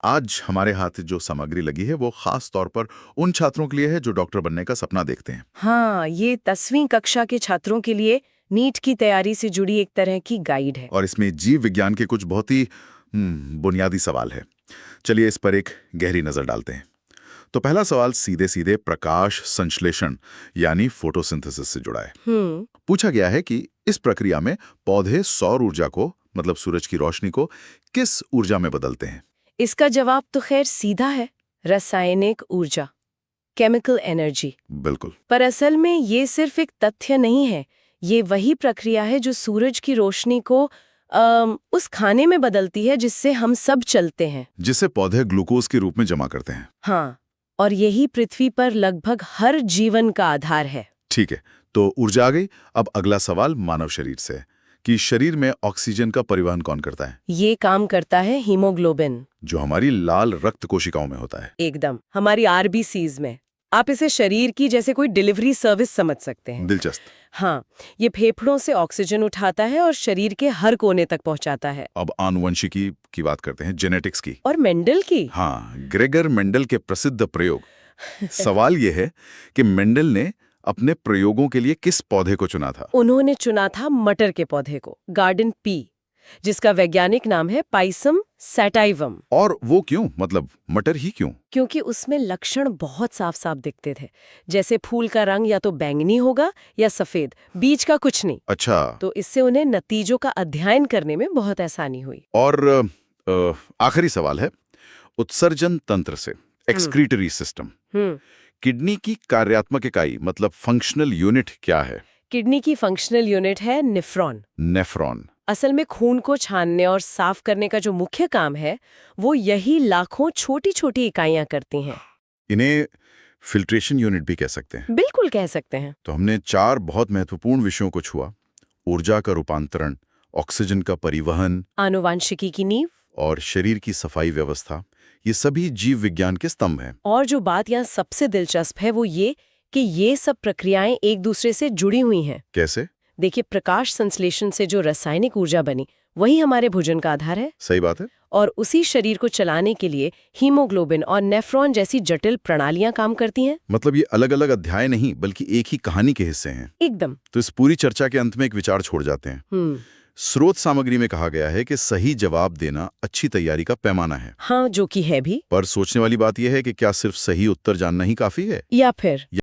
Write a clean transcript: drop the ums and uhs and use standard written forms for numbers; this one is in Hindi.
आज हमारे हाथ जो सामग्री लगी है वो खास तौर पर उन छात्रों के लिए है जो डॉक्टर बनने का सपना देखते हैं। हाँ, ये 10वीं कक्षा के छात्रों के लिए नीट की तैयारी से जुड़ी एक तरह की गाइड है। और इसमें जीव विज्ञान के कुछ बहुत ही बुनियादी सवाल है। चलिए इस पर एक गहरी नजर डालते हैं। तो पहला सवाल सीधे सीधे प्रकाश संश्लेषण यानी फोटोसिंथेसिस से जुड़ा है। पूछा गया है कि इस प्रक्रिया में पौधे सौर ऊर्जा को, मतलब सूरज की रोशनी को, किस ऊर्जा में बदलते हैं? इसका जवाब तो खैर सीधा है, रासायनिक ऊर्जा, केमिकल एनर्जी। बिल्कुल। पर असल में ये सिर्फ एक तथ्य नहीं है, ये वही प्रक्रिया है जो सूरज की रोशनी को उस खाने में बदलती है जिससे हम सब चलते हैं, जिसे पौधे ग्लूकोज के रूप में जमा करते हैं। हाँ, और यही पृथ्वी पर लगभग हर जीवन का आधार है। ठीक है, तो ऊर्जा आ गई। अब अगला सवाल मानव शरीर से है कि शरीर में ऑक्सीजन का परिवहन कौन करता है? ये काम करता है हीमोग्लोबिन, जो हमारी लाल रक्त कोशिकाओं में होता है। एकदम, हमारी आरबीसीज में। आप इसे शरीर की जैसे कोई डिलीवरी सर्विस समझ सकते हैं। दिलचस्प। हाँ, ये फेफड़ों से ऑक्सीजन उठाता है और शरीर के हर कोने तक पहुंचाता है। अब आनुवंशिकी की बात करते हैं, जेनेटिक्स की। और मेंडल की। हाँ, ग्रेगर मेंडल के प्रसिद्ध प्रयोग। सवाल यह है कि मेंडल ने अपने प्रयोगों के लिए किस पौधे को चुना था? उन्होंने चुना था मटर के पौधे को, गार्डन पी, जिसका वैज्ञानिक नाम है पाइसम सैटाइवम। और वो क्यों, मतलब मटर ही क्यों? क्योंकि उसमें लक्षण बहुत साफ साफ दिखते थे, जैसे फूल का रंग या तो बैंगनी होगा या सफेद, बीज का कुछ नहीं। अच्छा। तो इससे उन्हें नतीजों का अध्ययन करने में बहुत आसानी हुई। और आखिरी सवाल है उत्सर्जन तंत्र से, एक्सक्रीटरी सिस्टम। किडनी की कार्यात्मक इकाई, मतलब फंक्शनल यूनिट क्या है? किडनी की फंक्शनल यूनिट है नेफ्रॉन। नेफ्रॉन। असल में खून को छानने और साफ करने का जो मुख्य काम है, वो यही लाखों छोटी छोटी इकाइयां करती हैं। इन्हें फिल्ट्रेशन यूनिट भी कह सकते हैं। बिल्कुल कह सकते हैं। तो हमने 4 बहुत महत्वपूर्ण विषयों को छुआ: ऊर्जा का रूपांतरण, ऑक्सीजन का परिवहन, आनुवांशिकी की नींव, और शरीर की सफाई व्यवस्था। ये सभी जीव विज्ञान के स्तंभ हैं। और जो बात यहाँ सबसे दिलचस्प है वो ये कि ये सब प्रक्रियाएं एक दूसरे से जुड़ी हुई हैं। कैसे? देखिए, प्रकाश संश्लेषण से जो रासायनिक ऊर्जा बनी वही हमारे भोजन का आधार है। सही बात है। और उसी शरीर को चलाने के लिए हीमोग्लोबिन और नेफ्रॉन जैसी जटिल प्रणालियां काम करती हैं। मतलब ये अलग अलग अध्याय नहीं बल्कि एक ही कहानी के हिस्से हैं। एकदम। तो इस पूरी चर्चा के अंत में एक विचार छोड़ जाते हैं। स्रोत सामग्री में कहा गया है कि सही जवाब देना अच्छी तैयारी का पैमाना है। हाँ, जो कि है भी। पर सोचने वाली बात यह है कि क्या सिर्फ सही उत्तर जानना ही काफी है, या फिर